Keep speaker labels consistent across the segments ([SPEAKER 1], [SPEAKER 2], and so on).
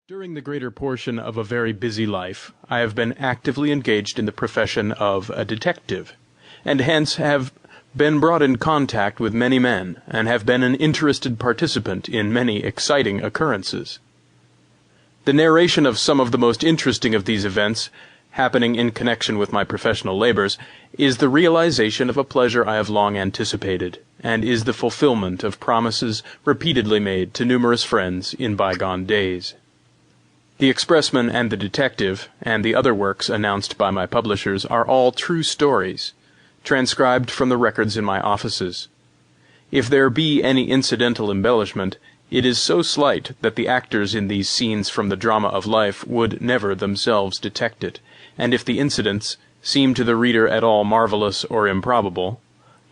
[SPEAKER 1] During the greater portion of a very busy life, I have been actively engaged in the profession of a detective, and hence have been brought in contact with many men, and have been an interested participant in many exciting occurrences. The narration of some of the most interesting of these events, happening in connection with my professional labors, is the realization of a pleasure I have long anticipated, and is the fulfillment of promises repeatedly made to numerous friends in bygone days. The Expressman and the Detective, and the other works announced by my publishers, are all true stories, transcribed from the records in my offices. If there be any incidental embellishment, it is so slight that the actors in these scenes from the drama of life would never themselves detect it, and if the incidents seem to the reader at all marvelous or improbable,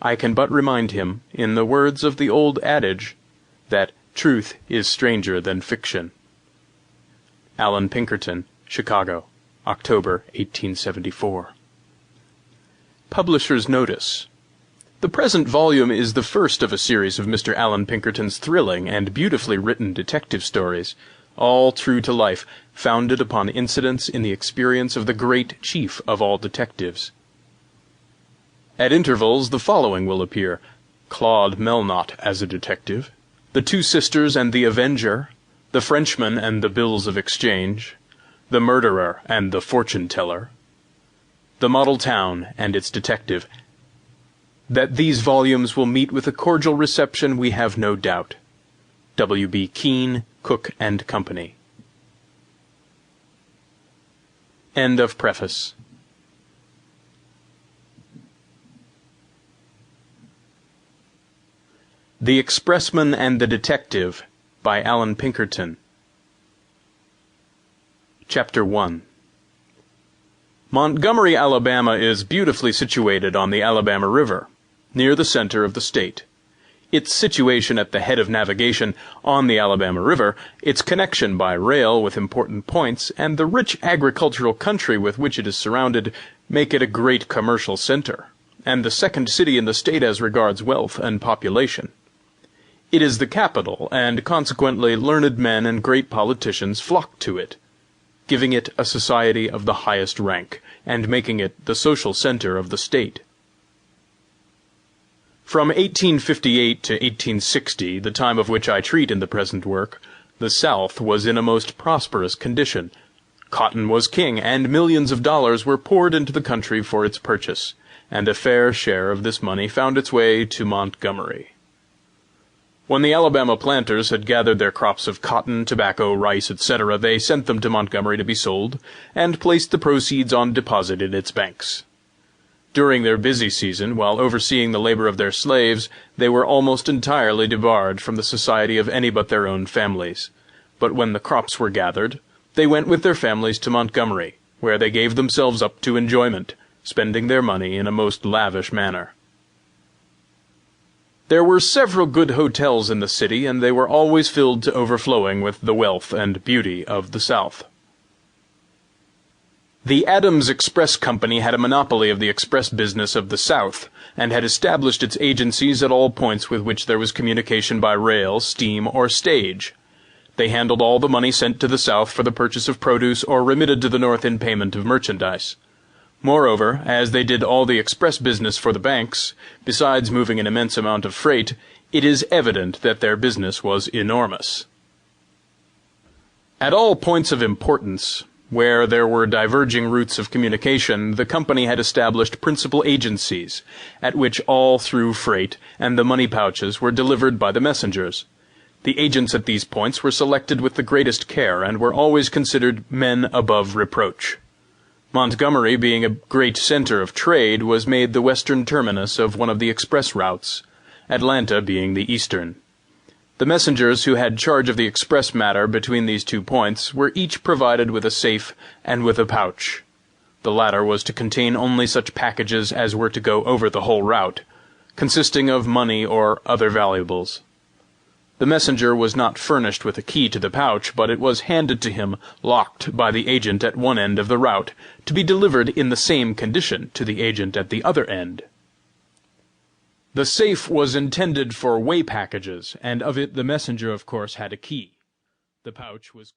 [SPEAKER 1] I can but remind him, in the words of the old adage, that truth is stranger than fiction. Allan Pinkerton, Chicago, October, 1874. Publisher's Notice. The present volume is the first of a series of Mr. Allan Pinkerton's thrilling and beautifully written detective stories, all true to life, founded upon incidents in the experience of the great chief of all detectives. At intervals the following will appear: Claude Melnot as a detective, The Two Sisters and the Avenger, The Frenchman and the Bills of Exchange, The Murderer and the Fortune-Teller, The Model Town and its Detective. That these volumes will meet with a cordial reception we have no doubt. W. B. Keane, Cook and Company. End of preface. The Expressman and the Detective by Allan Pinkerton. Chapter 1. Montgomery, Alabama is beautifully situated on the Alabama River, near the center of the state. Its situation at the head of navigation on the Alabama River, its connection by rail with important points, and the rich agricultural country with which it is surrounded make it a great commercial center, and the second city in the state as regards wealth and population. It is the capital, and consequently learned men and great politicians flock to it, giving it a society of the highest rank, and making it the social center of the state. From 1858 to 1860, the time of which I treat in the present work, the South was in a most prosperous condition. Cotton was king, and millions of dollars were poured into the country for its purchase, and a fair share of this money found its way to Montgomery. When the Alabama planters had gathered their crops of cotton, tobacco, rice, etc., they sent them to Montgomery to be sold, and placed the proceeds on deposit in its banks. During their busy season, while overseeing the labor of their slaves, they were almost entirely debarred from the society of any but their own families. But when the crops were gathered, they went with their families to Montgomery, where they gave themselves up to enjoyment, spending their money in a most lavish manner. There were several good hotels in the city, and they were always filled to overflowing with the wealth and beauty of the South. The Adams Express Company had a monopoly of the express business of the South, and had established its agencies at all points with which there was communication by rail, steam, or stage. They handled all the money sent to the South for the purchase of produce or remitted to the North in payment of merchandise. Moreover, as they did all the express business for the banks, besides moving an immense amount of freight, it is evident that their business was enormous. At all points of importance, where there were diverging routes of communication, the company had established principal agencies, at which all through freight and the money pouches were delivered by the messengers. The agents at these points were selected with the greatest care, and were always considered men above reproach. Montgomery, being a great center of trade, was made the western terminus of one of the express routes, Atlanta being the eastern. The messengers who had charge of the express matter between these two points were each provided with a safe and with a pouch. The latter was to contain only such packages as were to go over the whole route, consisting of money or other valuables. The messenger was not furnished with a key to the pouch, but it was handed to him locked by the agent at one end of the route, to be delivered in the same condition to the agent at the other end. The safe was intended for way packages, and of it the messenger of course had a key. The pouch was